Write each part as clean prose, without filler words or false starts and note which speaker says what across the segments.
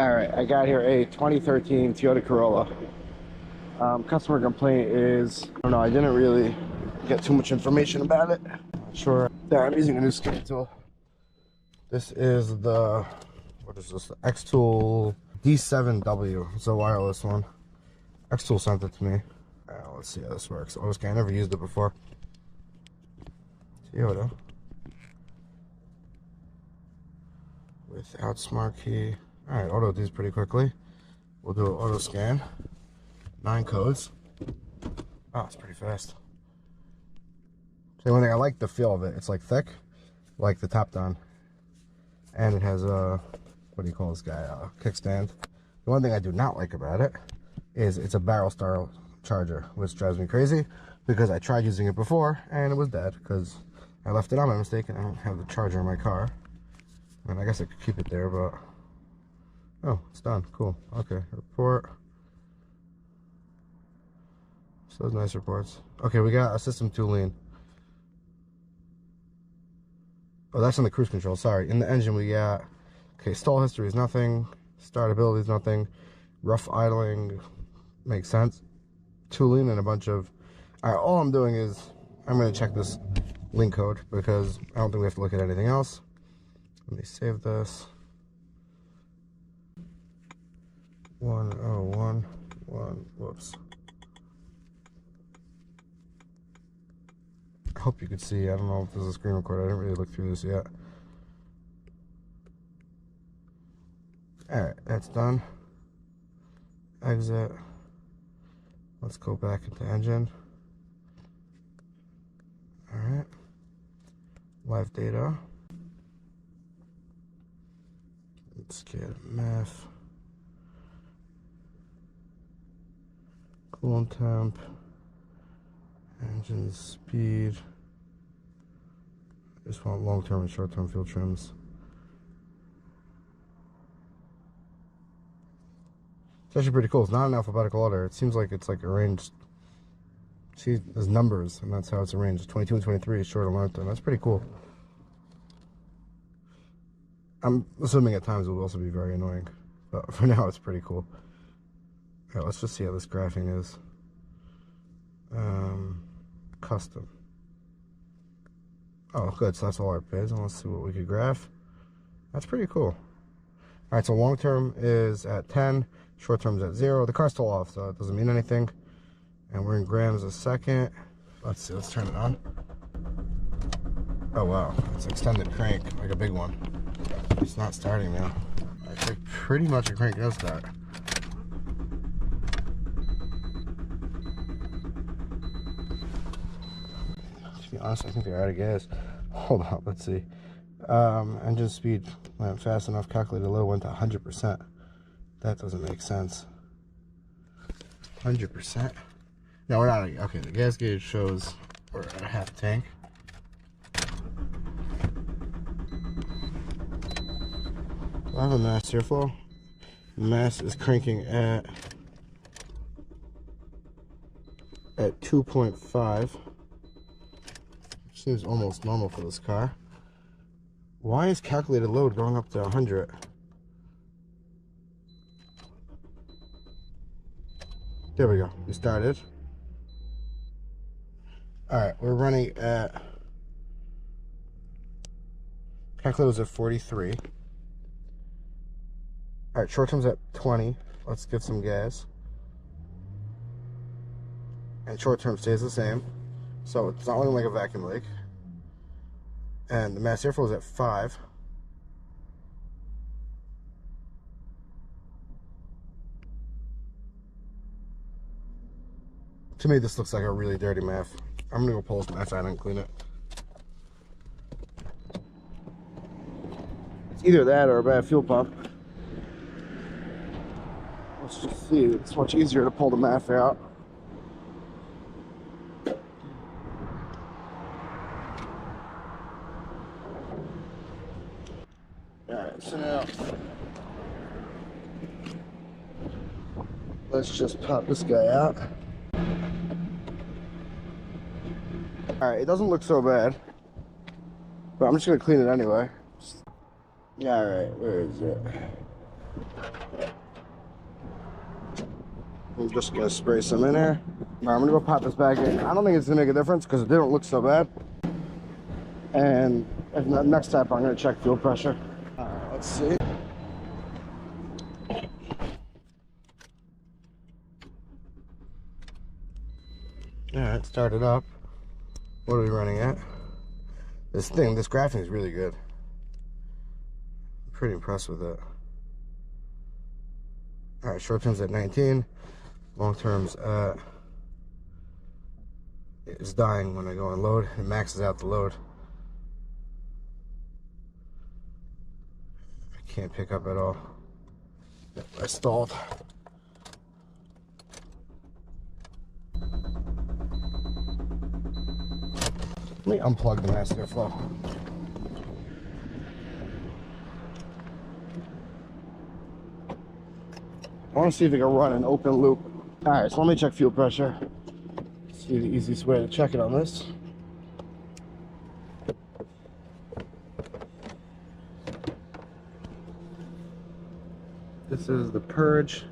Speaker 1: Alright, I got here a 2013 Toyota Corolla. Customer complaint is, I don't know, I didn't really get too much information about it. Not sure. There, I'm using a new scan tool. This is the, what is this? The XTOOL D7W. It's a wireless one. XTOOL sent it to me. Let's see how this works. Auto scan, I never used it before. Toyota. Without smart key. Alright, auto these pretty quickly. We'll do an auto scan. 9 codes. Oh, it's pretty fast. The one thing, I like the feel of it. It's like thick, like the top down. And it has a, what do you call this guy? A kickstand. The one thing I do not like about it is it's a barrel style charger, which drives me crazy because I tried using it before and it was dead because I left it on by mistake and I don't have the charger in my car. And I guess I could keep it there, but oh, it's done. Cool. Okay, report. So those nice reports. Okay, we got a system tooling. Oh, that's in the cruise control. Sorry. In the engine, we got, okay, stall history is nothing. Startability is nothing. Rough idling makes sense. Tooling and a bunch of. Alright, all I'm doing is I'm going to check this link code because I don't think we have to look at anything else. Let me save this. 1011. Whoops. I hope you could see. I don't know if there's a screen recorder. I didn't really look through this yet. Alright, that's done. Exit. Let's go back into engine. Alright. Live data. Let's get math. Coolant temp. Engine speed. Just want long-term and short-term fuel trims. It's actually pretty cool. It's not in alphabetical order. It seems like it's like arranged. See, there's numbers, and that's how it's arranged. 22 and 23 is short and long term. That's pretty cool. I'm assuming at times it will also be very annoying, but for now it's pretty cool. Alright, let's just see how this graphing is. Custom. Oh, good. So that's all our bids. And let's see what we could graph. That's pretty cool. Alright, so long term is at 10, short term is at 0. The car's still off, so it doesn't mean anything. And we're in grams a second. Let's see, let's turn it on. Oh wow, it's extended crank, like a big one. It's not starting now. I think pretty much a crank does start. To be honest, I think they're out of gas. Hold on, let's see. Engine speed went fast enough, calculated low, went to 100%. That doesn't make sense. 100%? No, we're not. Okay, the gas gauge shows we're at a half tank. I have a mass airflow. Mass is cranking at 2.5. Seems almost normal for this car. Why is calculated load going up to 100? There we go. We started. Alright, we're running at calculator's at 43. Alright, short term's at 20. Let's get some gas. And short term stays the same. So it's not looking like a vacuum leak. And the mass airflow is at 5. To me, this looks like a really dirty math. I'm gonna go pull this math out and clean it. It's either that or a bad fuel pump. Let's just see. It's much easier to pull the math out. Alright, so now let's just pop this guy out. Alright, it doesn't look so bad, but I'm just going to clean it anyway. Yeah, alright, where is it? I'm just gonna spray some in there. All right, I'm gonna go pop this back in. I don't think it's gonna make a difference because it didn't look so bad. And next step, I'm gonna check fuel pressure. All right, let's see. All right, start it up. What are we running at? This graphing is really good. I'm pretty impressed with it. All right, short term's at 19. Long term's at, it's dying when I go on load. It maxes out the load. I can't pick up at all. I stalled. Let me unplug the master flow. I want to see if I can run an open loop. All right, so let me check fuel pressure. See the easiest way to check it on this. This is the purge.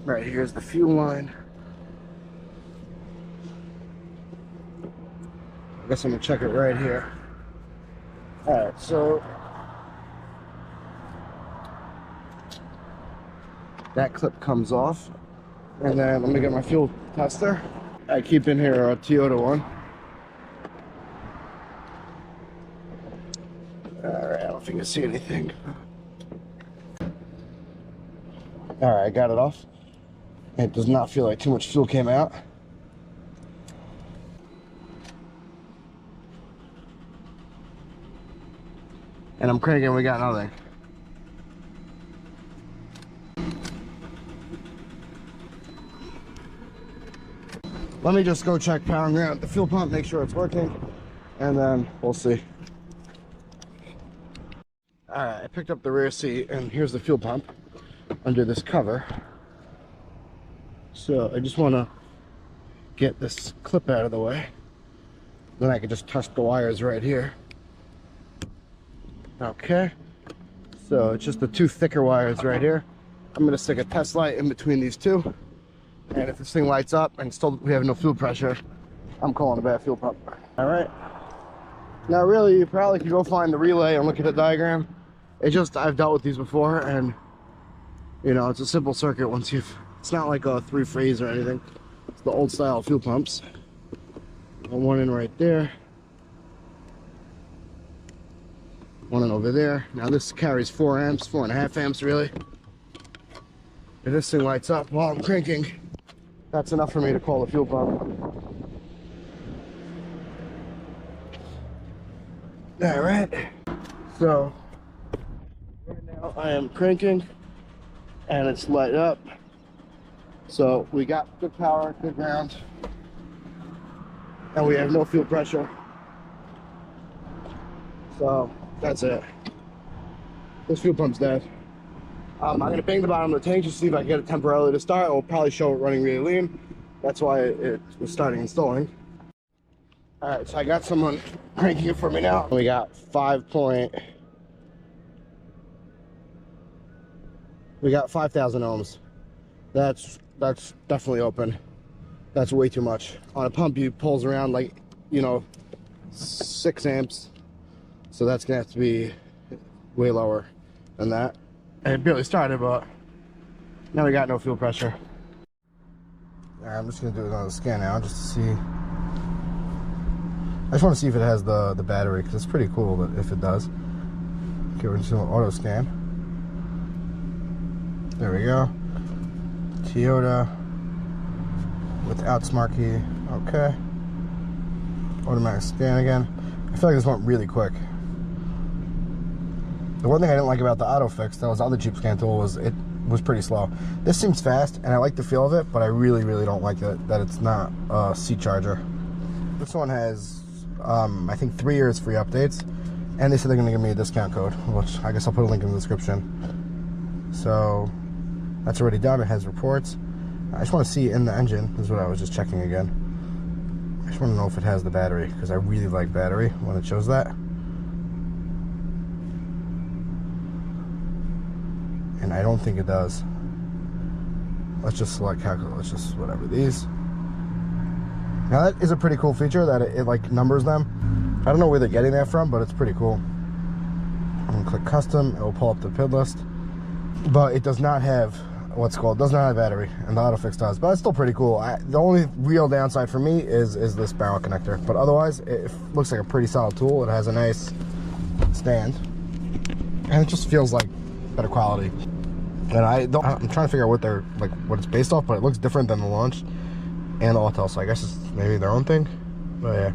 Speaker 1: Right here's the fuel line. I guess I'm gonna check it right here. All right, so that clip comes off, and then let me get my fuel tester. I keep in here a Toyota one. All right, I don't think I see anything. All right, I got it off. It does not feel like too much fuel came out. And I'm cranking, we got nothing. Let me just go check power and ground the fuel pump, make sure it's working, and then we'll see. All right, I picked up the rear seat, and here's the fuel pump under this cover. So I just want to get this clip out of the way. Then I can just touch the wires right here. Okay, so it's just the two thicker wires right here. I'm going to stick a test light in between these two. And if this thing lights up and still we have no fuel pressure, I'm calling a bad fuel pump. All right. Now really, you probably could go find the relay and look at the diagram. It just, I've dealt with these before, and you know, it's a simple circuit once it's not like a three-phase or anything. It's the old style fuel pumps. And one in right there. One in over there. Now this carries 4 amps, 4.5 amps really. If this thing lights up while I'm cranking, that's enough for me to call the fuel pump. All right, so right now I am cranking and it's light up. So we got good power, good ground, and we have no fuel pressure. So that's it. This fuel pump's dead. I'm gonna bang the bottom of the tank just to see if I can get it temporarily to start. It will probably show it running really lean. That's why it was starting installing. All right, so I got someone cranking it for me now. We got 5,000 ohms. That's definitely open. That's way too much. On a pump, you pulls around like, you know, 6 amps. So that's gonna have to be way lower than that. And it barely started, but now we got no fuel pressure. All right, I'm just gonna do another scan now just to see. I just want to see if it has the battery, because it's pretty cool that if it does. Okay, we're just doing an auto scan. There we go. Toyota without smart key. Okay. Automatic scan again. I feel like this went really quick. The one thing I didn't like about the auto fix, that was the other cheap scan tool, was it was pretty slow. This seems fast, and I like the feel of it, but I really, really don't like that it's not a C charger. This one has, I think 3 years free updates, and they said they're gonna give me a discount code, which I guess I'll put a link in the description. So that's already done. It has reports. I just want to see in the engine. This is what I was just checking again. I just want to know if it has the battery, because I really like battery when it shows that. and I don't think it does. Let's just select calculate. Let's just whatever these. Now that is a pretty cool feature that it like numbers them. I don't know where they're getting that from, but it's pretty cool. I'm gonna click custom. It will pull up the PID list, but it does not have what's called, does not have battery, and the autofix does, but it's still pretty cool. The only real downside for me is this barrel connector, but otherwise it looks like a pretty solid tool. It has a nice stand, and it just feels like better quality. And I'm trying to figure out what it's based off, but it looks different than the Launch and the Autel, so I guess it's maybe their own thing. But yeah.